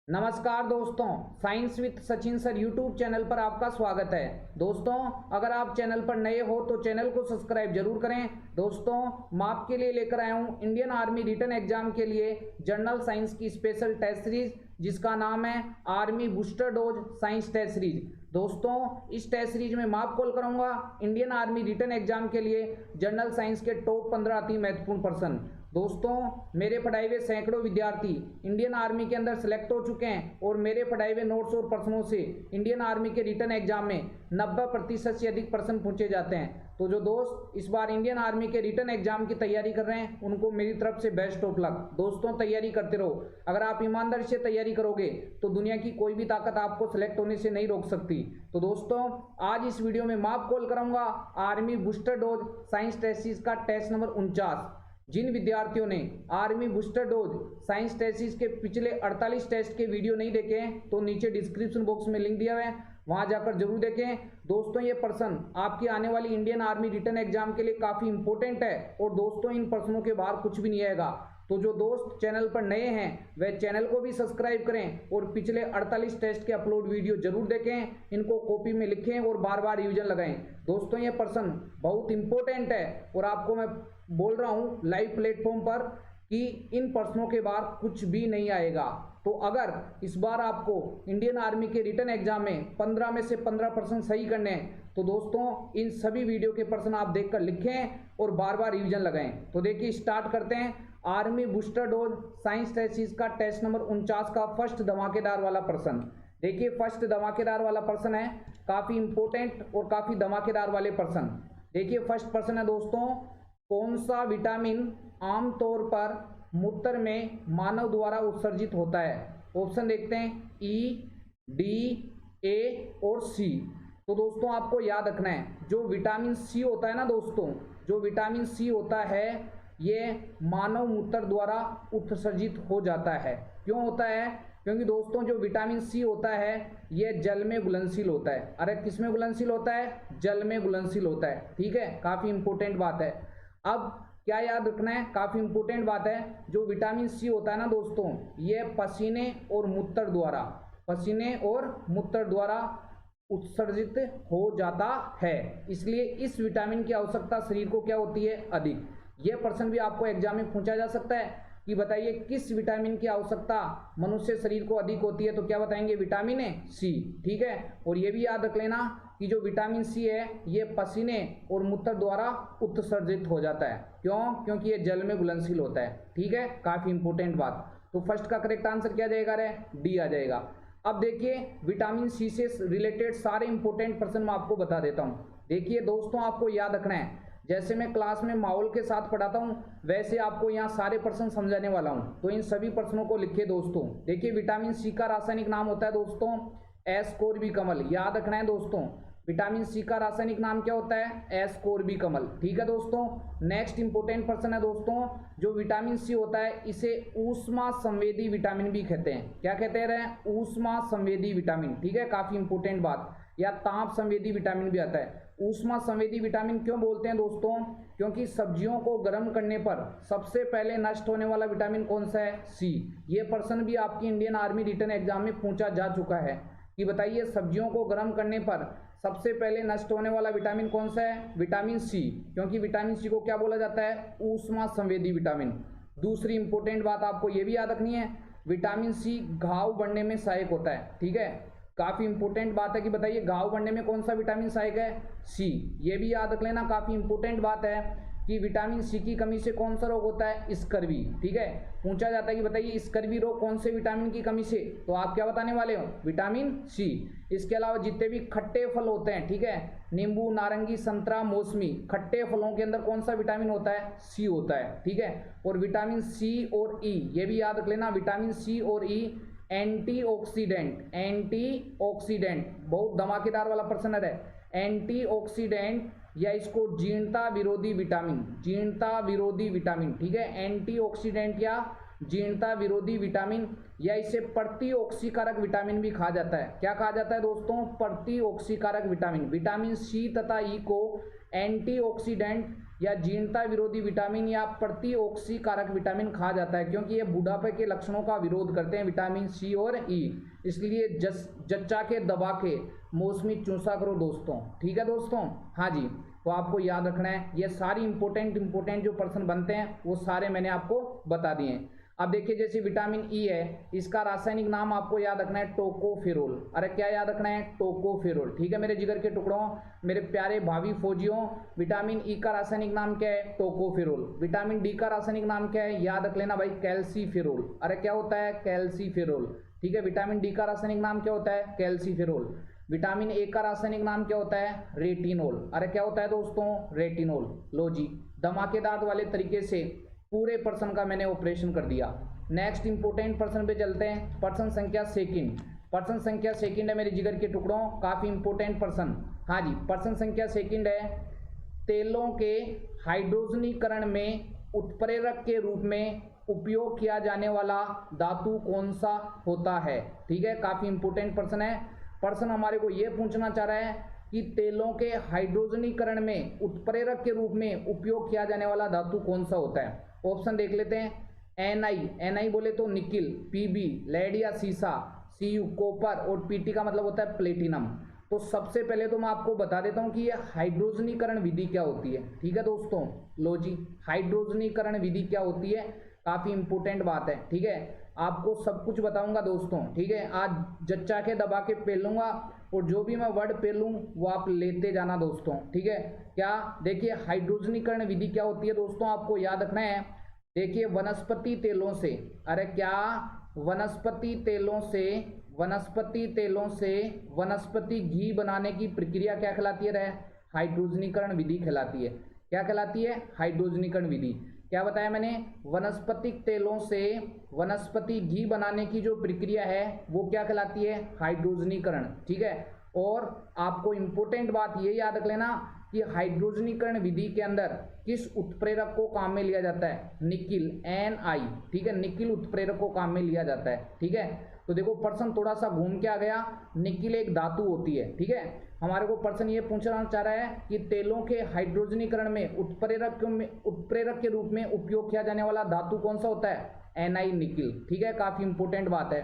नमस्कार दोस्तों, science with Sachin sir YouTube channel पर आपका स्वागत है। दोस्तों, अगर आप चैनल पर नए हो तो चैनल को सब्सक्राइब जरूर करें। दोस्तों, मैं आपके लिए लेकर आया हूं इंडियन आर्मी रिटन एग्जाम के लिए जनरल साइंस की स्पेशल टेस्ट सीरीज, जिसका नाम है army booster dose science test series. दोस्तों, इस टेस्ट सीरीज में मैं आपको करूंगा इंडियन आर्मी रिटन एग्जाम के लिए जनरल साइंस के टॉप 15 अति महत्वपूर्ण प्रश्न। दोस्तों, मेरे पढ़ाए हुए सैकड़ों विद्यार्थी इंडियन आर्मी के अंदर सेलेक्ट हो चुके हैं और मेरे पढ़ाए हुए नोट्स और प्रश्नों से इंडियन आर्मी के रिटन एग्जाम में 90% से अधिक प्रश्न पूछे जाते हैं। तो जो दोस्त इस बार इंडियन आर्मी के रिटन एग्जाम की तैयारी कर रहे हैं, उनको मेरी तरफ से बेस्ट ऑफ लक। दोस्तों, तैयारी करते रहो। अगर आप ईमानदारी से तैयारी करोगे तो दुनिया की कोई भी ताकत आपको सेलेक्ट होने से नहीं रोक सकती। तो दोस्तों, आज इस वीडियो में मैं आपको कराऊंगा army booster dose science test series का टेस्ट नंबर 49। जिन विद्यार्थियों ने army booster dose science test के पिछले 48 टेस्ट के वीडियो नहीं देखे हैं तो नीचे डिस्क्रिप्शन बॉक्स में लिंक दिया हुआ है, वहां जाकर जरूर देखें। दोस्तों, ये प्रश्न आपकी आने वाली इंडियन आर्मी रिटन एग्जाम के लिए काफी इंपॉर्टेंट है और दोस्तों इन प्रश्नों के बाहर कुछ भी नहीं आएगा। तो जो दोस्त चैनल पर नए हैं वह चैनल को भी सब्सक्राइब करें और पिछले 48 टेस्ट के अपलोड वीडियो जरूर देखें, इनको कॉपी में लिखें और बार बार रिवीजन लगाएं। दोस्तों, ये प्रश्न बहुत इंपॉर्टेंट है और आपको मैं बोल रहा हूं लाइव प्लेटफॉर्म पर कि इन प्रश्नों के बाहर कुछ भी नहीं आएगा। तो अगर इस बार आपको इंडियन आर्मी के रिटन एग्जाम में 15 में से 15 प्रश्न सही करने हैं तो दोस्तों इन सभी वीडियो के प्रश्न आप देखकर लिखें और बार बार रिवीजन लगाएं। तो देखिए, स्टार्ट करते हैं army booster dose science test का टेस्ट नंबर 49 का फर्स्ट धमाकेदार वाला प्रश्न। देखिए, फर्स्ट धमाकेदार वाला प्रश्न है, काफी इंपोर्टेंट और काफी धमाकेदार वाले प्रश्न। देखिए, फर्स्ट प्रश्न है दोस्तों, कौन सा विटामिन आमतौर पर मूत्र में मानव द्वारा उत्सर्जित होता है? ऑप्शन देखते हैं, ई, डी, ए और सी। तो दोस्तों आपको याद रखना है, जो विटामिन सी होता है ना दोस्तों, जो विटामिन सी होता है ये मानव मूत्र द्वारा उत्सर्जित हो जाता है। क्यों होता है? क्योंकि दोस्तों जो विटामिन सी होता है ये जल में घुलनशील होता है। अरे किस में घुलनशील होता है? जल में घुलनशील होता है। ठीक है, काफी इंपोर्टेंट बात है। अब क्या याद रखना है, काफी इंपोर्टेंट बात है, जो विटामिन सी होता है ना दोस्तों, ये पसीने और मूत्र द्वारा उत्सर्जित हो जाता है। इसलिए इस विटामिन की आवश्यकता शरीर को क्या होती है? अधिक। यह प्रश्न भी आपको एग्जाम में पूछा जा सकता है कि बताइए किस विटामिन की आवश्यकता मनुष्य शरीर को अधिक होती है, तो क्या बताएंगे? Vitamin C. ठीक है, और ये भी याद रख लेना कि जो विटामिन सी है ये पसीने और मूत्र द्वारा उत्सर्जित हो जाता है। क्यों? क्योंकि ये जल में घुलनशील होता है। ठीक है, काफी इंपोर्टेंट बात। तो फर्स्ट का करेक्ट आंसर क्या जाएगा? रे डी आ जाएगा। अब देखिए, विटामिन सी से रिलेटेड सारे इंपोर्टेंट प्रश्न मैं आपको बता देता हूँ। देखिए दोस्तों, आपको याद रखना है, जैसे मैं क्लास में माहौल के साथ पढ़ाता हूं वैसे आपको यहाँ सारे प्रश्न समझाने वाला हूं। तो इन सभी प्रश्नों को लिखिए दोस्तों। देखिए, विटामिन सी का रासायनिक नाम होता है दोस्तों एस्कोर्बिकमल। याद रखना है दोस्तों, विटामिन सी का रासायनिक नाम क्या होता है? एस्कोर्बिकमल। ठीक है दोस्तों, नेक्स्ट इंपोर्टेंट प्रश्न है दोस्तों, जो विटामिन सी होता है इसे ऊष्मा संवेदी विटामिन भी कहते हैं। क्या कहते हैं? ऊष्मा संवेदी विटामिन। ठीक है, काफी इंपोर्टेंट बात। या ताप संवेदी विटामिन भी आता है। ऊष्मा संवेदी विटामिन क्यों बोलते हैं दोस्तों? क्योंकि सब्जियों को गर्म करने पर सबसे पहले नष्ट होने वाला विटामिन कौन सा है? सी। ये प्रश्न भी आपकी इंडियन आर्मी रिटन एग्जाम में पूछा जा चुका है कि बताइए सब्जियों को गर्म करने पर सबसे पहले नष्ट होने वाला विटामिन कौन सा है? Vitamin C. क्योंकि विटामिन सी को क्या बोला जाता है? ऊष्मा संवेदी विटामिन। दूसरी इंपोर्टेंट बात आपको ये भी याद रखनी है, विटामिन सी घाव बढ़ने में सहायक होता है। ठीक है, काफी इंपोर्टेंट बात है कि बताइए घाव बढ़ने में कौन सा विटामिन सहायक है? सी। ये भी याद रख लेना, काफी इंपोर्टेंट बात है कि विटामिन सी की कमी से कौन सा रोग होता है? स्कर्वी। ठीक है, पूछा जाता है कि बताइए स्कर्वी रोग कौन से विटामिन की कमी से, तो आप क्या बताने वाले हो? Vitamin C. इसके अलावा जितने भी खट्टे फल होते हैं, ठीक है, नींबू, नारंगी, संतरा, मौसमी, खट्टे फलों के अंदर कौन सा विटामिन होता है? सी होता है। ठीक है, और विटामिन सी और ई ये भी याद रख लेना, विटामिन सी और ई एंटीऑक्सीडेंट बहुत धमाकेदार वाला प्रश्न है। एंटीऑक्सीडेंट या इसको जीर्णता विरोधी विटामिन। ठीक है, एंटीऑक्सीडेंट या जीर्णता विरोधी विटामिन, या इसे प्रतिऑक्सीकारक विटामिन भी कहा जाता है। क्या कहा जाता है दोस्तों? प्रतिऑक्सीकारक विटामिन। विटामिन सी तथा ई को एंटीऑक्सीडेंट या जीर्णता विरोधी विटामिन या प्रतिऑक्सी कारक विटामिन कहा जाता है, क्योंकि ये बुढ़ापे के लक्षणों का विरोध करते हैं, विटामिन सी और ई। इसलिए जच्चा के दबा के मौसमी चूसा करो दोस्तों, ठीक है दोस्तों। हाँ जी, तो आपको याद रखना है, ये सारी इंपॉर्टेंट जो पर्सन बनते हैं वो सारे मैंने आपको बता दिए हैं। अब देखिए जैसे विटामिन ई है, इसका रासायनिक नाम आपको याद रखना है टोकोफेरोल। अरे क्या याद रखना है? टोकोफेरोल, ठीक है मेरे जिगर के टुकड़ों, मेरे प्यारे भावी फौजियों। विटामिन ई का रासायनिक नाम क्या है? टोकोफेरोल। विटामिन डी का रासायनिक नाम क्या है? याद रख लेना भाई, कैल्सीफेरोल। अरे क्या होता है? कैल्सीफेरोल, ठीक है। विटामिन डी का रासायनिक नाम क्या होता है? कैल्सीफेरोल। विटामिन ए का रासायनिक नाम क्या होता है? रेटिनोल। अरे क्या होता है दोस्तों? रेटिनोल। लो जी, धमाकेदार वाले तरीके से पूरे पर्सन का मैंने ऑपरेशन कर दिया। नेक्स्ट इंपोर्टेंट पर्सन पे चलते हैं, पर्सन संख्या सेकंड। पर्सन संख्या सेकंड है मेरे जिगर के टुकड़ों, काफी इंपोर्टेंट पर्सन। हाँ जी, पर्सन संख्या सेकंड है, तेलों के हाइड्रोजनीकरण में उत्प्रेरक के रूप में उपयोग किया जाने वाला धातु कौन सा होता है? ठीक है, काफी इंपोर्टेंट पर्सन है। पर्सन हमारे को यह पूछना चाह रहा है कि तेलों के हाइड्रोजनीकरण में उत्प्रेरक के रूप में उपयोग किया जाने वाला धातु कौन सा होता है? ऑप्शन देख लेते हैं। Na बोले तो निकिल, Pb लेड या सीसा, Cu कॉपर और Pt का मतलब होता है प्लेटिनम। तो सबसे पहले तो मैं आपको बता देता हूं कि ये हाइड्रोजनीकरण विधि क्या होती है, ठीक है दोस्तों। लो जी, हाइड्रोजनीकरण विधि क्या होती है, काफी इंपोर्टेंट बात है, ठीक है। आपको सब कुछ बताऊंगा दोस्तों, ठीक है। आज जच्चा के दबा के पेलूंगा और जो भी मैं वर्ड पेलूं वो आप लेते जाना दोस्तों, ठीक है। क्या देखिए, हाइड्रोजनीकरण विधि क्या होती है दोस्तों, आपको याद रखना है। देखिए वनस्पति तेलों से, अरे क्या, वनस्पति तेलों से वनस्पति घी बनाने की प्रक्रिया क्या कहलाती है? हाइड्रोजनीकरण विधि कहलाती है। क्या कहलाती है? हाइड्रोजनीकरण विधि। क्या बताया मैंने? वनस्पतिक तेलों से वनस्पति घी बनाने की जो प्रक्रिया है वो क्या कहलाती है? हाइड्रोजनीकरण, ठीक है। और आपको इंपोर्टेंट बात ये याद रख लेना कि हाइड्रोजनीकरण विधि के अंदर किस उत्प्रेरक को काम में लिया जाता है? निकिल, Na, ठीक है, निकिल उत्प्रेरक को काम में लिया जाता है, ठीक है। तो देखो पर्सन थोड़ा सा घूम के आ गया, निकिल एक धातु होती है, ठीक है। हमारे को पर्सन ये पूछना चाह रहा है कि तेलों के हाइड्रोजनीकरण में उत्प्रेरक के रूप में उपयोग किया जाने वाला धातु कौन सा होता है? Na, निकिल, ठीक है, काफी इंपोर्टेंट बात है।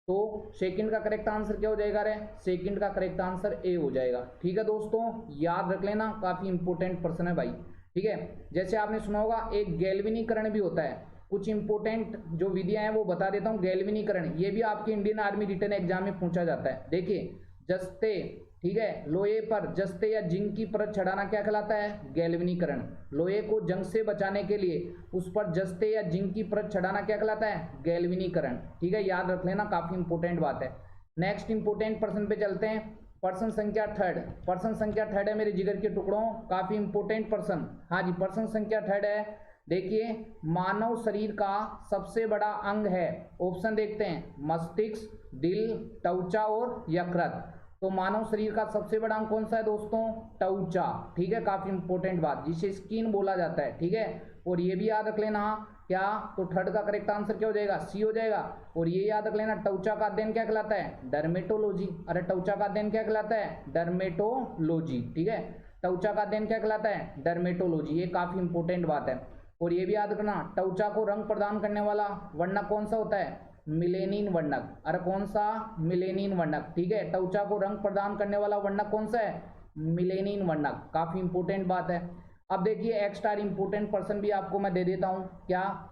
तो सेकंड का करेक्ट आंसर क्या हो जाएगा? रे सेकंड का करेक्ट आंसर ए हो जाएगा, ठीक है दोस्तों, याद रख लेना, काफी इंपोर्टेंट पर्सन है भाई, ठीक है। जैसे आपने सुना होगा एक गैल्वेनीकरण भी होता है, कुछ इंपोर्टेंट जो विधियां हैं वो बता देता हूं। गैल्वेनीकरण ये भी आपके इंडियन आर्मी रिटन एग्जाम में पूछा जाता है। देखिए जस्ते, ठीक है, लोहे पर जस्ते या जिंक की परत चढ़ाना क्या कहलाता है? गैल्वेनीकरण। लोहे को जंग से बचाने के लिए उस पर जस्ते या जिंक की परत चढ़ाना क्या कहलाता है? गैल्वेनीकरण, ठीक है, याद रख लेना, काफी इंपोर्टेंट बात है। नेक्स्ट इंपोर्टेंट पर्सन पे चलते हैं, पर्सन संख्या थर्ड। पर्सन संख्या थर्ड है मेरे जिगर के टुकड़ों, काफी इंपोर्टेंट पर्सन। हाँ जी, पर्सन संख्या थर्ड है। देखिए मानव शरीर का सबसे बड़ा अंग है, ऑप्शन देखते हैं, मस्तिष्क, दिल, त्वचा और यकृत। तो मानव शरीर का सबसे बड़ा अंग कौन सा है दोस्तों? त्वचा, ठीक है, काफी इंपोर्टेंट बात, जिसे स्किन बोला जाता है, ठीक है। और ये भी याद रख लेना, क्या, तो थर्ड का करेक्ट आंसर क्या हो जाएगा? सी हो जाएगा। और ये याद रख लेना, त्वचा का अध्ययन क्या कहलाता है? डर्मेटोलॉजी। अरे त्वचा का अध्ययन क्या कहलाता है? डर्मेटोलॉजी, ठीक है, त्वचा का अध्ययन क्या कहलाता है? डर्मेटोलॉजी, ये काफी इंपोर्टेंट बात है। और ये भी याद रखना, त्वचा को रंग प्रदान करने वाला वर्णक कौन सा होता है? मिलेनिन वर्णक। अरे कौन सा? मिलेनिन वर्णक, ठीक है, त्वचा को रंग प्रदान करने वाला वर्णक कौन सा है? मिलेनिन वर्णक, काफी इंपोर्टेंट बात है। अब देखिए एक्स्ट्रा इंपोर्टेंट पर्सन भी आपको मैं दे देता हूं। क्या,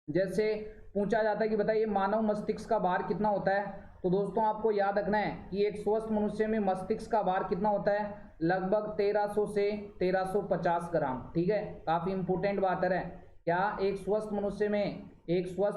जैसे पूछा जाता है कि बताइए मानव मस्तिष्क का भार कितना होता है, तो दोस्तों आपको याद रखना है कि एक स्वस्थ मनुष्य में मस्तिष्क का भार कितना होता है? लगभग 1300 से 1350 ग्राम, ठीक है, काफी इंपोर्टेंट बात है। क्या, एक स्वस्थ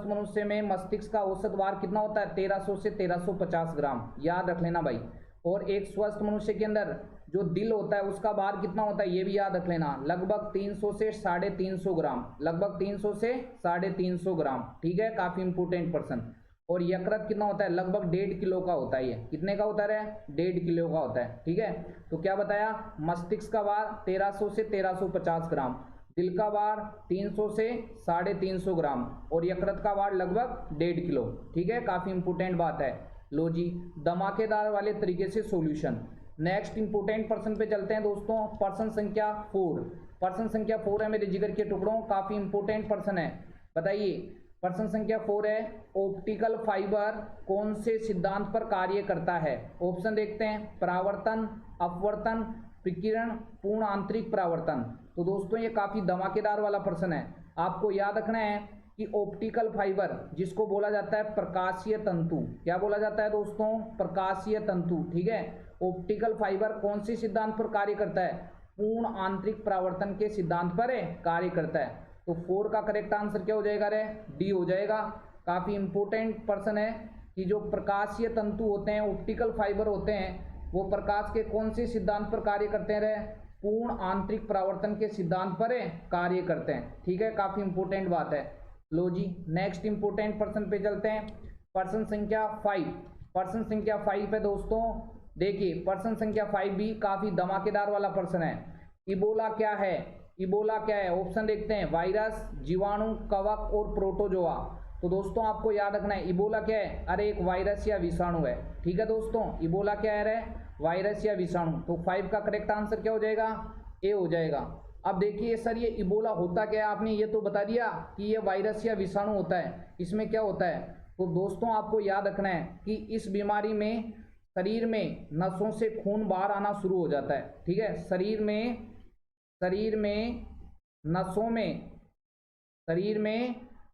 मनुष्य में मस्तिष्क का औसत भार कितना होता है? 1300 से 1350 ग्राम, याद रख लेना भाई। और एक स्वस्थ मनुष्य के अंदर जो दिल होता है उसका भार कितना होता है? ये भी याद रख लेना, लगभग 300 से 350 ग्राम, लगभग 300 से 350 ग्राम, ठीक है, काफी इंपोर्टेंट पर्सन। और यकृत कितना होता है? लगभग 1.5 किलो का होता है। ये कितने का होता है? 1.5 किलो का होता है, ठीक है। तो क्या बताया? मस्तिष्क का भार 1300 से 1350 ग्राम, दिल का भार 300 से 350 ग्राम और यकृत का भार लगभग 1.5 किलो, ठीक है, काफी इंपोर्टेंट बात है। लो जी, धमाकेदार वाले तरीके से सॉल्यूशन। नेक्स्ट इंपोर्टेंट पर्सन पे चलते हैं दोस्तों। पर्सन संख्या 4, पर्सन संख्या 4 है मेरे जिगर के टुकड़ों, काफी इंपोर्टेंट पर्सन है। बताइए पर्सन संख्या 4 है, ऑप्टिकल फाइबर कौन से सिद्धांत पर कार्य करता है? ऑप्शन देखते हैं, परावर्तन, अपवर्तन, विकिरण, पूर्ण आंतरिक परावर्तन। तो दोस्तों ये काफी धमाकेदार वाला प्रश्न है। आपको याद रखना है कि ऑप्टिकल फाइबर जिसको बोला जाता है प्रकाशीय तंतु, क्या बोला जाता है दोस्तों? प्रकाशीय तंतु, ठीक है। ऑप्टिकल फाइबर कौन से सिद्धांत पर कार्य करता है? पूर्ण आंतरिक परावर्तन के सिद्धांत पर कार्य करता है। तो 4 का करेक्ट आंसर क्या हो जाएगा रे? डी हो जाएगा। काफी इंपोर्टेंट पर्सन है कि जो प्रकाशीय तंतु होते हैं, ऑप्टिकल फाइबर होते हैं, वो प्रकाश के कौन से सिद्धांत पर कार्य करते हैं रे? पूर्ण आंतरिक परावर्तन के सिद्धांत पर कार्य करते हैं, ठीक है। काफी इंपोर्टेंट बात है। लो जी नेक्स्ट इंपोर्टेंट पर्सन पे चलते हैं। पर्सन संख्या 5, पर्सन संख्या 5 पे दोस्तों देखिए पर्सन संख्या 5 भी काफी धमाकेदार वाला पर्सन है। इबोला क्या है? इबोला क्या है? ऑप्शन देखते हैं, वायरस, जीवाणु, कवक और प्रोटोजोआ। तो दोस्तों आपको याद रखना है इबोला क्या है? अरे एक वायरस या विषाणु है, ठीक है दोस्तों। इबोला क्या है रे? वायरस या विषाणु। तो 5 का करेक्ट आंसर क्या हो जाएगा? ए हो जाएगा। अब देखिए सर ये इबोला होता क्या है? आपने ये तो बता दिया कि ये वायरस या विषाणु होता है, इसमें क्या होता है? तो दोस्तों आपको याद रखना है कि इस बीमारी में शरीर में नसों से खून बाहर आना शुरू हो जाता है, ठीक है। शरीर में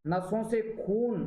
नसों से खून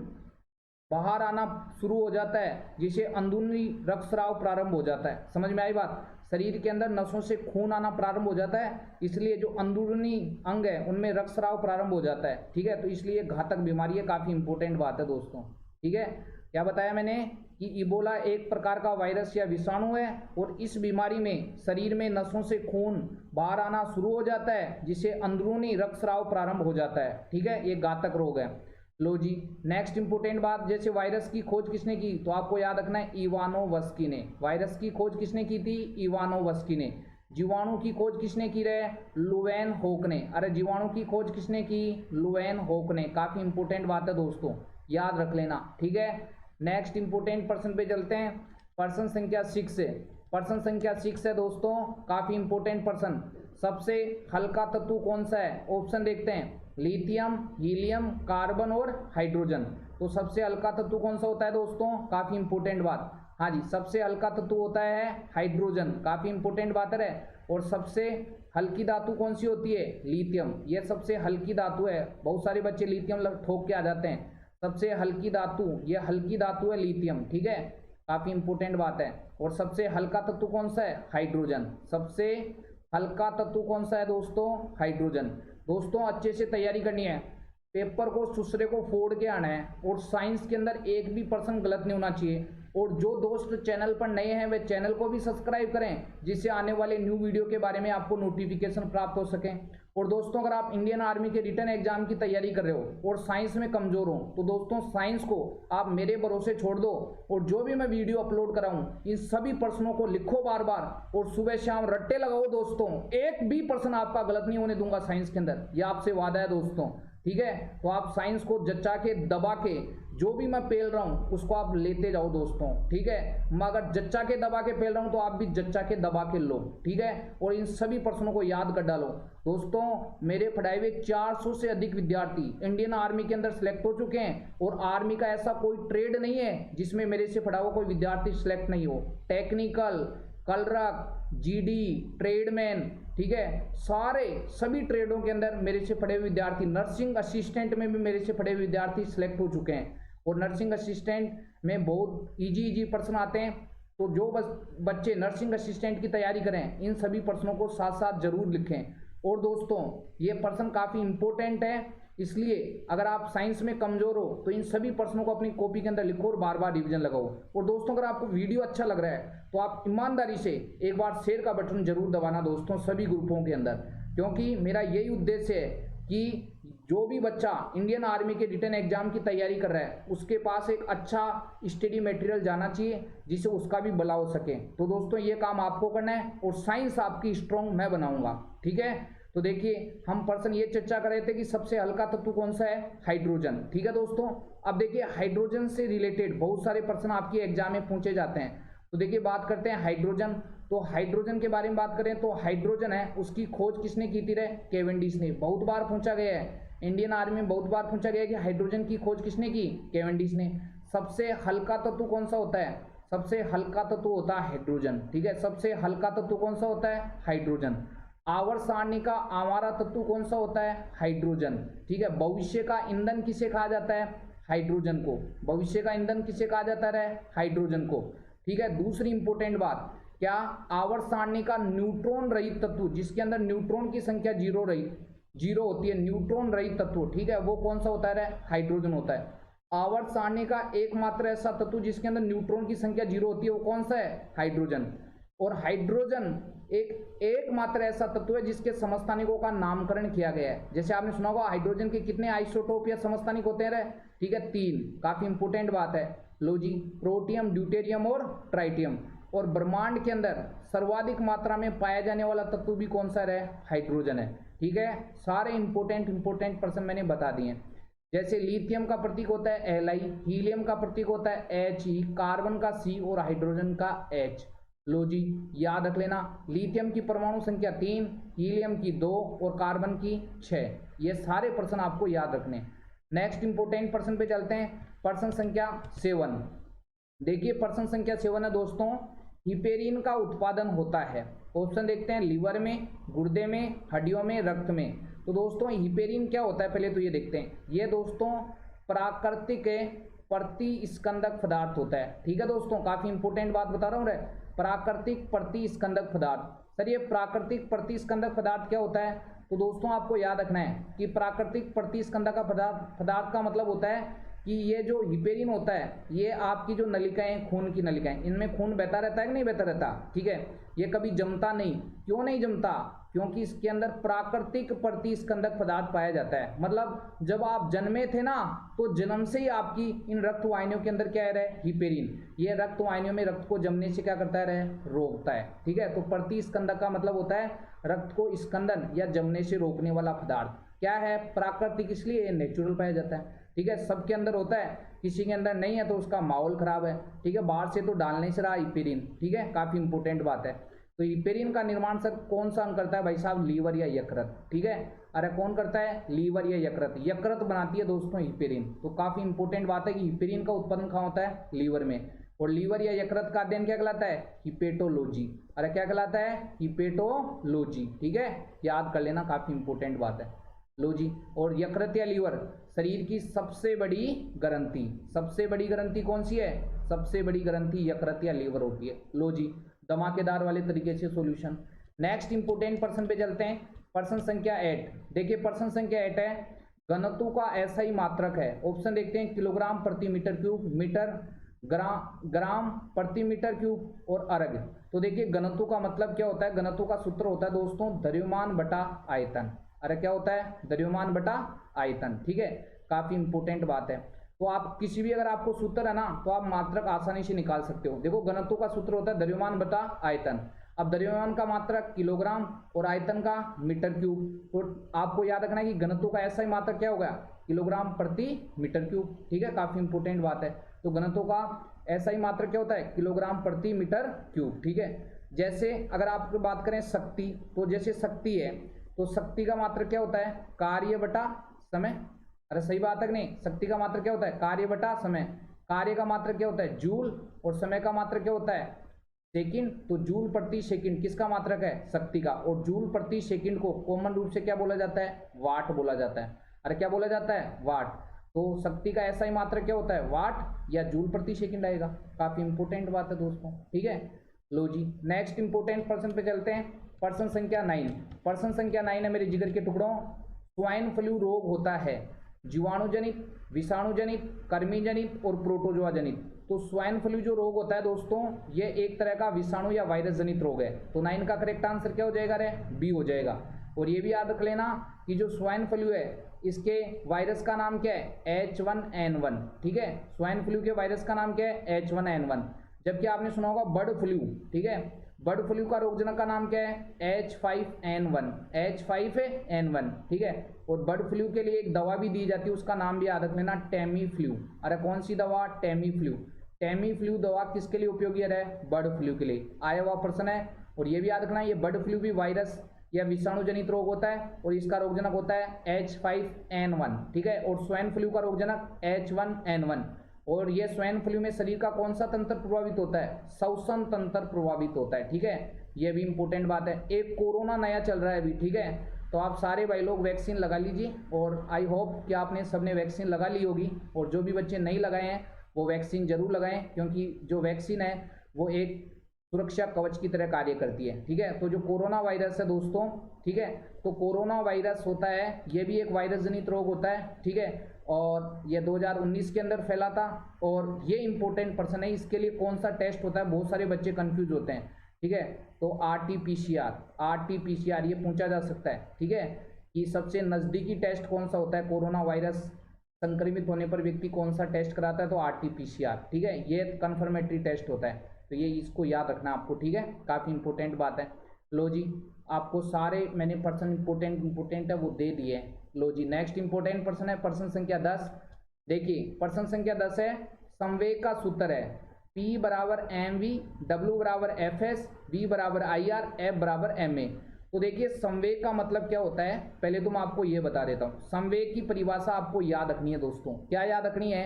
बाहर आना शुरू हो जाता है, जिसे अंदरूनी रक्तस्राव प्रारंभ हो जाता है। समझ में आई बात? शरीर के अंदर नसों से खून आना प्रारंभ हो जाता है, इसलिए जो अंदरूनी अंग है उनमें रक्तस्राव प्रारंभ हो जाता है, ठीक है। तो इसलिए घातक बीमारी है, काफी इंपोर्टेंट बात है दोस्तों, ठीक है। क्या बताया मैंने कि इबोला एक प्रकार का वायरस या विषाणु है और इस बीमारी में शरीर में नसों से खून बाहर आना शुरू हो जाता है, जिसे अंदरूनी रक्तस्राव प्रारंभ हो जाता है, ठीक है। ये घातक रोग है। लो जी नेक्स्ट इंपोर्टेंट बात, जैसे वायरस की खोज किसने की? तो आपको याद रखना है इवानोवस्की ने। वायरस की खोज किसने की थी? इवानोवस्की ने। जीवाणु की खोज किसने की रे? लुवेन होक ने। अरे जीवाणु की खोज किसने की? लुवेन होक ने। काफी इंपोर्टेंट बात है दोस्तों, याद रख लेना, ठीक है। नेक्स्ट इंपोर्टेंट पर्सन पे चलते हैं। पर्सन संख्या 6 है, पर्सन संख्या 6 है दोस्तों, काफी इंपोर्टेंट पर्सन। सबसे हल्का तत्व कौन सा है? ऑप्शन देखते हैं, लिथियम, हीलियम, कार्बन और हाइड्रोजन। तो सबसे हल्का तत्व कौन सा होता है दोस्तों? काफी इंपोर्टेंट बात, हाँ जी, सबसे हल्का तत्व होता है हाइड्रोजन, काफी इंपोर्टेंट बात है। और सबसे हल्की धातु कौन सी होती है? लिथियम। ये सबसे हल्की धातु है, बहुत सारे बच्चे लिथियम ठोक के आ जाते हैं। सबसे हल्की धातु, ये हल्की धातु है लिथियम, ठीक है, काफी इंपोर्टेंट बात है। और सबसे हल्का तत्व कौन सा है? हाइड्रोजन। सबसे हल्का तत्व कौन सा है दोस्तों? हाइड्रोजन। दोस्तों अच्छे से तैयारी करनी है, पेपर को दूसरे को फोड़ के आना है, और साइंस के अंदर एक भी पर्सन गलत नहीं होना चाहिए। और जो दोस्त चैनल पर नए हैं वे चैनल को भी सब्सक्राइब करें, जिससे आने वाले न्यू वीडियो के बारे में आपको नोटिफिकेशन प्राप्त हो सके। और दोस्तों अगर आप इंडियन आर्मी के रिटन एग्जाम की तैयारी कर रहे हो और साइंस में कमजोर हो, तो दोस्तों साइंस को आप मेरे भरोसे छोड़ दो, और जो भी मैं वीडियो अपलोड कराऊं इन सभी प्रश्नों को लिखो बार बार, और सुबह शाम रट्टे लगाओ दोस्तों। एक भी प्रश्न आपका गलत नहीं होने दूंगा साइंस के अंदर, यह आपसे वादा है दोस्तों, ठीक है। तो आप साइंस को जच्चा के दबा के, जो भी मैं पेल रहा हूं उसको आप लेते जाओ दोस्तों, ठीक है। मैं अगर जच्चा के दबा के पेल रहा हूं तो आप भी जच्चा के दबा के लो, ठीक है। और इन सभी प्रश्नों को याद कर डालो दोस्तों। मेरे पढ़ाए हुए 400 से अधिक विद्यार्थी इंडियन आर्मी के अंदर सिलेक्ट हो चुके हैं, और आर्मी का ऐसा कोई ट्रेड नहीं है जिसमें मेरे से पढ़ा हुआ कोई विद्यार्थी सिलेक्ट नहीं हो। टेक्निकल, कलरक, जीडी, ट्रेडमैन, ठीक है, सारे सभी ट्रेडों के अंदर मेरे से पढ़े हुए विद्यार्थी, नर्सिंग असिस्टेंट में भी मेरे से पढ़े हुए विद्यार्थी सिलेक्ट हो चुके हैं। और नर्सिंग असिस्टेंट में बहुत इजी प्रश्न आते हैं, तो जो बच्चे नर्सिंग असिस्टेंट की तैयारी करें इन सभी प्रश्नों को साथ साथ जरूर लिखें। और दोस्तों ये प्रश्न काफी इंपॉर्टेंट है, इसलिए अगर आप साइंस में कमजोर हो तो इन सभी प्रश्नों को अपनी कॉपी के अंदर लिखो और बार बार रिवीजन लगाओ। और दोस्तों अगर आपको वीडियो अच्छा लग रहा है तो आप ईमानदारी से एक बार शेयर का बटन जरूर दबाना दोस्तों, सभी ग्रुपों के अंदर, क्योंकि मेरा यही उद्देश्य है कि जो भी बच्चा इंडियन आर्मी के रिटन एग्जाम की तैयारी कर रहा है उसके पास एक अच्छा स्टडी मटेरियल जाना चाहिए, जिससे उसका भी भला हो सके। तो दोस्तों ये काम आपको करना है, और साइंस आपकी स्ट्रॉन्ग मैं बनाऊंगा, ठीक है। तो देखिए हम पर्सन ये चर्चा कर रहे थे कि सबसे हल्का तत्व कौन सा है? हाइड्रोजन, ठीक है दोस्तों। अब देखिए हाइड्रोजन से रिलेटेड बहुत सारे प्रश्न आपके एग्जाम में पूछे जाते हैं। तो देखिए बात करते हैं हाइड्रोजन। तो हाइड्रोजन के बारे में बात करें तो हाइड्रोजन है उसकी खोज किसने की थी रे? केवेंडिश ने। बहुत बार पूछा गया है, इंडियन आर्मी में बहुत बार पूछा गया है कि हाइड्रोजन की खोज किसने की? केवेंडिश ने। सबसे हल्का तत्व कौन सा होता है? सबसे हल्का तत्व होता है हाइड्रोजन, ठीक है। सबसे हल्का तत्व कौन सा होता है? हाइड्रोजन। आवर्त सारणी का आवारा तत्व कौन सा होता है? हाइड्रोजन, ठीक है। भविष्य का ईंधन किसे कहा जाता है? हाइड्रोजन को। भविष्य का ईंधन किसे कहा जाता है? हाइड्रोजन को, ठीक है। दूसरी इंपोर्टेंट बात, क्या आवर्त सारणी का न्यूट्रॉन रहित तत्व, जिसके अंदर न्यूट्रॉन की संख्या जीरो होती है, न्यूट्रॉन रहित तत्व, ठीक है, वो कौन सा होता है? हाइड्रोजन होता है। आवर्त सारणी का एकमात्र ऐसा तत्व जिसके अंदर न्यूट्रॉन की संख्या 0 होती है, वो कौन सा है? हाइड्रोजन। और हाइड्रोजन एकमात्र ऐसा तत्व है जिसके समस्थानिकों का नामकरण किया गया है। जैसे आपने सुना होगा हाइड्रोजन के कितने आइसोटोप या समस्थानिक होते हैं? ठीक है, 3। काफी इंपोर्टेंट बात है। लो जी, प्रोटियम, ड्यूटेरियम और ट्राइटियम। और ब्रह्मांड के अंदर सर्वाधिक मात्रा में पाया जाने वाला तत्व भी कौन सा है? हाइड्रोजन है, ठीक है। सारे इंपोर्टेंट पर्सन मैंने बता दिए। जैसे लिथियम का प्रतीक होता है Li, हीलियम का प्रतीक होता है He, कार्बन का C और हाइड्रोजन का H। लो जी, याद रख लेना, लिथियम की परमाणु संख्या 3, हीलियम की 2 और कार्बन की 6। ये सारे पर्सन आपको याद रखने। नेक्स्ट इंपोर्टेंट पर्सन पे चलते हैं, पर्सन संख्या 7। देखिए पर्सन संख्या 7 है दोस्तों, हिपेरिन का उत्पादन होता है। ऑप्शन देखते हैं, लीवर में, गुर्दे में, हड्डियों में, रक्त में। तो दोस्तों हिपेरिन क्या होता है पहले तो ये देखते हैं। ये दोस्तों प्राकृतिक प्रतिस्कंदक पदार्थ होता है, ठीक है दोस्तों। काफी इंपोर्टेंट बात बता रहा हूँ, प्राकृतिक प्रतिस्कंदक पदार्थ। सर ये प्राकृतिक प्रतिस्कंदक पदार्थ क्या होता है? तो दोस्तों आपको याद रखना है कि प्राकृतिक प्रतिस्कंदक का पदार्थ का मतलब होता है कि ये जो हिपेरिन होता है, ये आपकी जो नलिकाएं, खून की नलिकाएं, इनमें खून बहता रहता है कि नहीं बहता रहता, ठीक है। ये कभी जमता नहीं। क्यों नहीं जमता? क्योंकि इसके अंदर प्राकृतिक प्रतिस्कंदक पदार्थ पाया जाता है। मतलब जब आप जन्मे थे ना, तो जन्म से ही आपकी इन रक्त वाहिनियों के अंदर क्या है? हिपेरिन। ये रक्त वाहिनियों में रक्त को जमने से क्या करता है? रोकता है, ठीक है। तो प्रतिस्कंदक का मतलब होता है रक्त को स्कंदन या जमने से रोकने वाला पदार्थ। क्या है? प्राकृतिक, इसलिए नेचुरल पाया जाता है, ठीक है। सबके अंदर होता है, किसी के अंदर नहीं है तो उसका माहौल खराब है, ठीक है। बाहर से तो डालने से रहा हिपेरिन, ठीक है। काफी इंपोर्टेंट बात है। तो हिपेरिन का निर्माण सर कौन सा अंग करता है भाई साहब? लीवर या यकृत, ठीक है। अरे कौन करता है? लीवर या यकृत। यकृत बनाती है दोस्तों हिपेरिन। तो काफी इंपोर्टेंट बात है कि हिपेरिन का उत्पादन कहाँ होता है? लीवर में। और लीवर या यकृत का अध्ययन क्या कहलाता है? हिपेटोलॉजी। अरे क्या कहलाता है? हिपेटोलॉजी, ठीक है। याद कर लेना, काफी इंपोर्टेंट बात है। लो जी, और यकृत या लीवर शरीर की सबसे बड़ी ग्रंथि। सबसे बड़ी ग्रंथि कौन सी है? सबसे बड़ी ग्रंथि यकृत या लीवर होती है। लो जी, धमाकेदार वाले तरीके से सॉल्यूशन। नेक्स्ट इंपोर्टेंट पर्सन पे चलते हैं, पर्सन संख्या 8। देखिए पर्सन संख्या 8 है, घनत्व का ऐसा ही मात्रक है। ऑप्शन देखते हैं, किलोग्राम प्रति मीटर क्यूब, मीटर, ग्राम प्रति मीटर क्यूब और अर्ग। तो देखिए घनत्व का मतलब क्या होता है? घनत्व का सूत्र होता है दोस्तों द्रव्यमान बटा आयतन। अरे क्या होता है? द्रव्यमान बटा आयतन, ठीक है। काफी इंपोर्टेंट बात है। तो आप किसी भी, अगर आपको सूत्र है ना, तो आप मात्रक आसानी से निकाल सकते हो। देखो घनत्व का सूत्र होता है द्रव्यमान बटा आयतन। अब द्रव्यमान का मात्रक किलोग्राम और आयतन का मीटर क्यूब। तो आपको याद रखना है कि घनत्व का ऐसा ही मात्रक क्या होगा? किलोग्राम प्रति मीटर क्यूब, ठीक है। काफी इंपोर्टेंट बात है। तो घनत्व का ऐसा ही मात्रक क्या होता है? किलोग्राम प्रति मीटर क्यूब, ठीक है। जैसे अगर आप बात करें शक्ति, तो जैसे शक्ति है, तो शक्ति का मात्रक क्या होता है? कार्य बटा समय। अरे सही बात है कि नहीं? शक्ति का मात्रक क्या होता है? कार्य बटा समय। कार्य का मात्रक क्या होता है? जूल। और समय का मात्रक क्या होता है? सेकंड। तो जूल प्रति सेकंड किसका मात्रक है? शक्ति का। और जूल प्रति सेकंड को कॉमन रूप से क्या बोला जाता है? वाट बोला जाता है। अरे क्या बोला जाता है? वाट। तो शक्ति का ऐसा ही मात्रक क्या होता है? वाट या जूल प्रति सेकंड आएगा। काफी इंपोर्टेंट बात है दोस्तों, ठीक है। लो जी, नेक्स्ट इंपोर्टेंट पर्सन पे चलते हैं, पर्सन संख्या 9। पर्सन संख्या 9 है मेरे जिगर के टुकड़ों, स्वाइन फ्लू रोग होता है जीवाणुजनित, विषाणुजनित, कर्मीजनित और प्रोटोजोआ जनित। तो स्वाइन फ्लू जो रोग होता है दोस्तों, ये एक तरह का विषाणु या वायरस जनित रोग है। तो 9 का करेक्ट आंसर क्या हो जाएगा रे? बी हो जाएगा। और ये भी याद रख लेना कि जो स्वाइन फ्लू है, इसके वायरस का नाम क्या है? H1N1, ठीक है। स्वाइन फ्लू के वायरस का नाम क्या है? H1N1। जबकि आपने सुना होगा बर्ड फ्लू, ठीक है। बर्ड फ्लू का रोगजनक का नाम क्या है? H5N1, H5N1, ठीक है। और बर्ड फ्लू के लिए एक दवा भी दी जाती है, उसका नाम भी याद रख लेना, टेमी फ्लू। अरे कौन सी दवा? टेमी फ्लू। टेमी फ्लू दवा किसके लिए उपयोगी है? बर्ड फ्लू के लिए। आया हुआ प्रश्न है। और ये भी याद रखना, ये बर्ड फ्लू भी वायरस या विषाणु जनित रोग होता है और इसका रोगजनक होता है H5N1, ठीक है। और स्वाइन फ्लू का रोगजनक H1N1। और ये स्वाइन फ्लू में शरीर का कौन सा तंत्र प्रभावित होता है? श्वसन तंत्र प्रभावित होता है, ठीक है। ये भी इंपॉर्टेंट बात है। एक कोरोना नया चल रहा है अभी, ठीक है। तो आप सारे भाई लोग वैक्सीन लगा लीजिए और आई होप कि आपने सबने वैक्सीन लगा ली होगी। और जो भी बच्चे नहीं लगाए हैं वो वैक्सीन जरूर लगाएं, क्योंकि जो वैक्सीन है वो एक सुरक्षा कवच की तरह कार्य करती है, ठीक है। तो जो कोरोना वायरस है दोस्तों, ठीक है, तो कोरोना वायरस होता है, ये भी एक वायरस जनित रोग होता है, ठीक है। और ये 2019 के अंदर फैला था। और ये इंपॉर्टेंट पर्सन है, इसके लिए कौन सा टेस्ट होता है, बहुत सारे बच्चे कंफ्यूज होते हैं, ठीक है। तो आरटीपीसीआर ये पूछा जा सकता है, ठीक है, कि सबसे नज़दीकी टेस्ट कौन सा होता है कोरोना वायरस संक्रमित होने पर व्यक्ति कौन सा टेस्ट कराता है? तो आरटीपीसीआर, ठीक है। ये कंफर्मेटरी टेस्ट होता है, तो ये इसको याद रखना आपको, ठीक है। काफ़ी इंपॉर्टेंट बात है। लो जी, आपको सारे मैंने पर्सन इंपॉर्टेंट है वो दे दिए। लो जी, नेक्स्ट इंपॉर्टेंट पर्सन है प्रश्न संख्या 10। देखिए प्रश्न संख्या 10 है, संवेग का सूत्र है P बराबर mv, W बराबर fs, V बराबर ir, F बराबर ma। तो देखिए संवेग का मतलब क्या होता है, पहले तो मैं आपको ये बता देता हूँ। संवेग की परिभाषा आपको याद रखनी है दोस्तों। क्या याद रखनी है?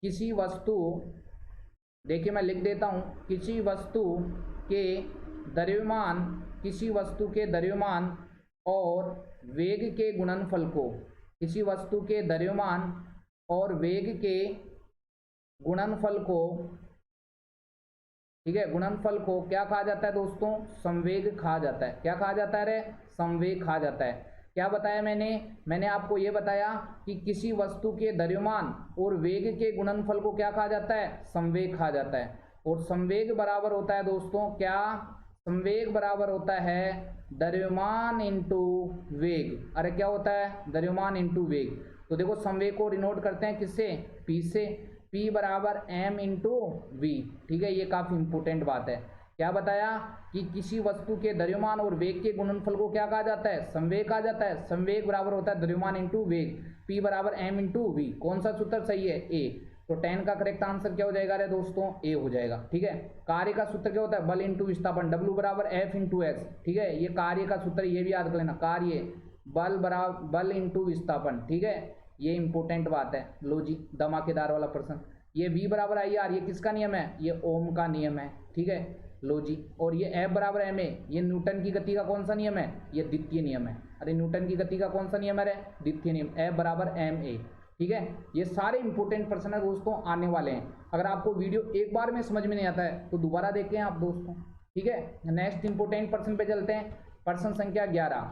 किसी वस्तु, देखिए मैं लिख देता हूँ, किसी वस्तु के द्रव्यमान और वेग के गुणनफल को, किसी वस्तु के द्रव्यमान और वेग के गुणनफल को, ठीक है, गुणनफल को क्या कहा जाता है दोस्तों? संवेग कहा जाता है। क्या कहा जाता है रे? संवेग कहा जाता है। क्या बताया मैंने आपको ये बताया कि किसी वस्तु के द्रव्यमान और वेग के गुणनफल को क्या कहा जाता है? संवेग कहा जाता है। और संवेग बराबर होता है दोस्तों क्या? संवेग बराबर होता है द्रव्यमान इंटू वेग। अरे क्या होता है? द्रव्यमान इंटू वेग। तो देखो संवेग को डिनोट करते हैं किससे? P से। P बराबर m इंटू वी, ठीक है। ये काफ़ी इंपॉर्टेंट बात है। क्या बताया कि किसी वस्तु के द्रव्यमान और वेग के गुणनफल को क्या कहा जाता है? संवेग कहा जाता है। संवेग बराबर होता है द्रव्यमान इंटू वेग। P बराबर m इंटू वी। कौन सा सूत्र सही है? A। तो 10 का करेक्ट आंसर क्या हो जाएगा रे दोस्तों? A हो जाएगा, ठीक है। कार्य का सूत्र क्या होता है? बल इंटू विस्थापन। W बराबर F इंटू एक्स, ठीक है। ये कार्य का सूत्र, ये भी याद कर लेना। कार्य बल बराबर बल इंटू विस्थापन, ठीक है। ये इंपॉर्टेंट बात है। लो जी, धमाकेदार वाला प्रश्न। ये V बराबर IR, ये किसका नियम है? ये ओम का नियम है, ठीक है। लो जी, और ये F बराबर ma, ये न्यूटन की गति का कौन सा नियम है? ये द्वितीय नियम है। अरे न्यूटन की गति का कौन सा नियम है? द्वितीय नियम। F बराबर ma, ठीक है। ये सारे इंपॉर्टेंट प्रश्न है दोस्तों, आने वाले हैं। अगर आपको वीडियो एक बार में समझ में नहीं आता है तो दोबारा देखें आप दोस्तों, ठीक है। नेक्स्ट इंपॉर्टेंट प्रश्न पे चलते हैं। प्रश्न संख्या 11।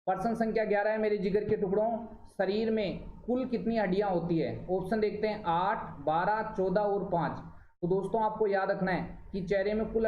प्रश्न संख्या 11 है, मेरे जिगर के टुकड़ों, शरीर में कुल कितनी हड्डियां होती है? ऑप्शन देखते हैं, 8, 12, 14 और 5। तो दोस्तों आपको याद रखना है कि चेहरे में कुल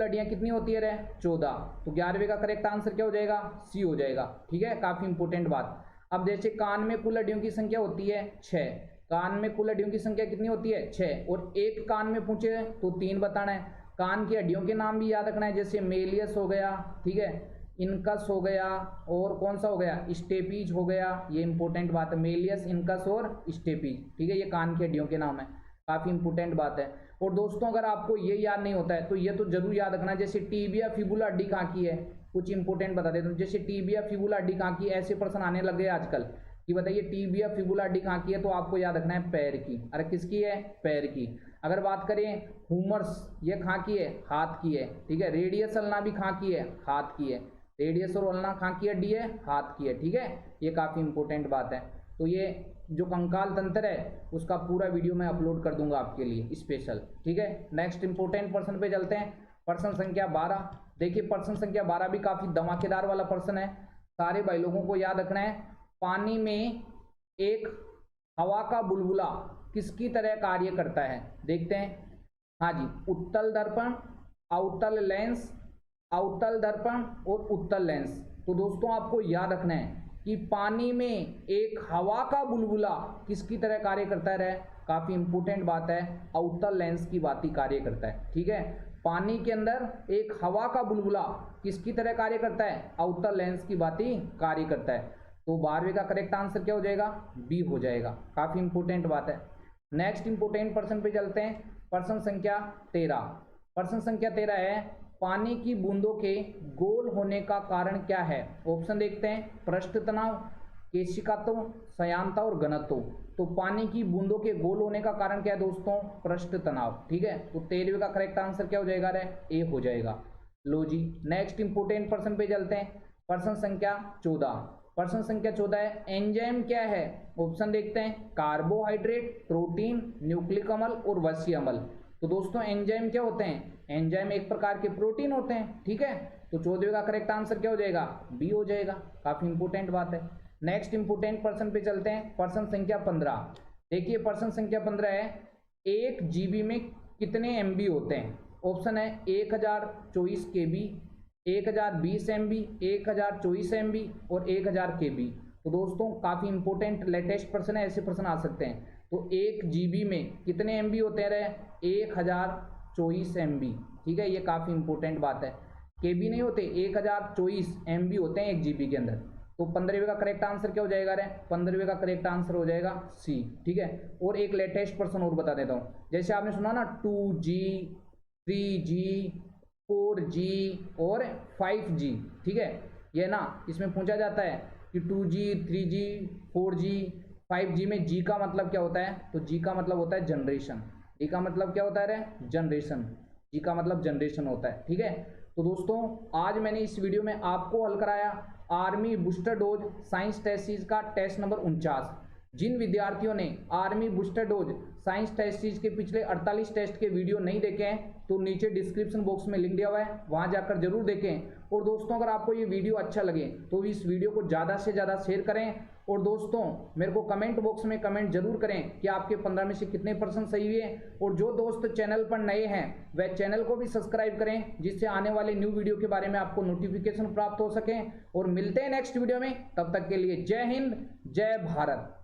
हड्डियां कितनी होती है रे? 14। तो 11वें का करेक्ट आंसर क्या हो जाएगा? सी हो जाएगा, ठीक है। काफी इंपॉर्टेंट बात। अब जैसे कान में कुल हड्डियों की संख्या होती है 6। कान में कुल हड्डियों की संख्या कितनी होती है? 6। और एक कान में पूछे तो 3 बताना है। कान की हड्डियों के नाम भी याद रखना है, जैसे मेलियस हो गया, ठीक है, इनकस हो गया, और कौन सा हो गया? स्टेपीज हो गया। ये इंपॉर्टेंट बात है, मेलियस, इनकस और स्टेपीज, ठीक है। ये कान की हड्डियों के नाम है, काफी इंपॉर्टेंट बात है। और दोस्तों अगर आपको ये याद नहीं होता है तो ये तो जरूर याद रखना, जैसे टीबिया फिबुला हड्डी कहाँ की है? कुछ इंपॉर्टेंट बता देता हूँ, जैसे टीबिया फिबुला हड्डी कहाँ की? ऐसे प्रश्न आने लग गए आजकल कि बताइए टीबिया फिबुला हड्डी कहाँ की है? तो आपको याद रखना है पैर की। अरे किसकी है? पैर की। अगर बात करें हुमर्स, ये कहाँ की है? हाथ की है, ठीक है। रेडियस अल्ना भी कहाँ की है? हाथ की है। रेडियस और अल्ना कहाँ की हड्डी है? हाथ की है, ठीक है। ये काफ़ी इंपॉर्टेंट बात है। तो ये जो कंकाल तंत्र है उसका पूरा वीडियो मैं अपलोड कर दूंगा आपके लिए स्पेशल, ठीक है। नेक्स्ट इंपॉर्टेंट प्रश्न पे चलते हैं। प्रश्न संख्या 12। देखिए प्रश्न संख्या 12 भी काफ़ी धमाकेदार वाला प्रश्न है, सारे भाई लोगों को याद रखना है। पानी में एक हवा का बुलबुला किसकी तरह कार्य करता है? देखते हैं। हाँ जी, उत्तल दर्पण, अवतल लेंस, अवतल दर्पण और उत्तल लेंस। तो दोस्तों आपको याद रखना है कि पानी में एक हवा का बुलबुला किसकी तरह कार्य करता है? काफी इंपॉर्टेंट बात है, अवतल लेंस की बात ही कार्य करता है, ठीक है। पानी के अंदर एक हवा का बुलबुला किसकी तरह कार्य करता है? अवतल लेंस की बात ही कार्य करता है। तो 12वें का करेक्ट आंसर क्या हो जाएगा? बी हो जाएगा, काफी इंपॉर्टेंट बात है। नेक्स्ट इंपोर्टेंट प्रश्न पे चलते हैं। प्रश्न संख्या 13। प्रश्न संख्या 13 है, पानी की बूंदों के गोल होने का कारण क्या है? ऑप्शन देखते हैं, पृष्ठ तनाव, केशिकात्व, श्यानता और घनत्व। तो पानी की बूंदों के गोल होने का कारण क्या है दोस्तों? पृष्ठ तनाव। ठीक है, तो 13वें का करेक्ट आंसर क्या हो जाएगा रे? ए हो जाएगा। लो जी, नेक्स्ट इंपोर्टेंट प्रश्न पे चलते हैं। प्रश्न संख्या 14। प्रश्न संख्या 14 है, एंजाइम क्या है? ऑप्शन देखते हैं, कार्बोहाइड्रेट, प्रोटीन, न्यूक्लिक अम्ल और वसीय अम्ल। तो दोस्तों एंजाइम क्या होते हैं? एंजाइम एक प्रकार के प्रोटीन होते हैं। ठीक है, तो 14वें का करेक्ट आंसर क्या हो जाएगा? बी हो जाएगा। काफी इंपोर्टेंट बात है। नेक्स्ट इंपोर्टेंट प्रश्न पे चलते हैं। प्रश्न संख्या 15। देखिए प्रश्न संख्या 15 है, 1 GB में कितने MB होते हैं? ऑप्शन है 1024 KB, 1020 MB, 1024 MB और 1000 KB। तो दोस्तों काफी इंपोर्टेंट लेटेस्ट प्रश्न है, ऐसे प्रश्न आ सकते हैं। तो 1 GB में कितने MB होते हैं? 1024 MB। ठीक है, ये काफी इंपोर्टेंट बात है। KB नहीं होते, 1024 MB होते हैं 1 GB के अंदर। तो 15वें का करेक्ट आंसर क्या हो जाएगा रे? 15वें का करेक्ट आंसर हो जाएगा सी। ठीक है, और एक लेटेस्ट प्रश्न और बता देता हूँ। जैसे आपने सुना ना 2G, 3G, 4G और 5G। ठीक है, ये ना इसमें पूछा जाता है कि 2G, 3G, 4G, 5G में G का मतलब क्या होता है? तो G का मतलब होता है जनरेशन। G का मतलब क्या होता है रे? जनरेशन। G का मतलब जनरेशन होता है। ठीक है, तो दोस्तों आज मैंने इस वीडियो में आपको हल कराया army booster dose science test series का टेस्ट नंबर 49। जिन विद्यार्थियों ने army booster dose science test series के पिछले 48 टेस्ट के वीडियो नहीं देखे हैं तो नीचे डिस्क्रिप्शन बॉक्स में लिंक दिया हुआ है, वहां जाकर जरूर देखें। और दोस्तों अगर आपको ये वीडियो अच्छा लगे तो इस वीडियो को ज़्यादा से ज़्यादा शेयर करें। और दोस्तों मेरे को कमेंट बॉक्स में कमेंट जरूर करें कि आपके 15 में से कितने % सही हुए। और जो दोस्त चैनल पर नए हैं वह चैनल को भी सब्सक्राइब करें, जिससे आने वाले न्यू वीडियो के बारे में आपको नोटिफिकेशन प्राप्त हो सके। और मिलते हैं नेक्स्ट वीडियो में, तब तक के लिए जय हिंद, जय भारत।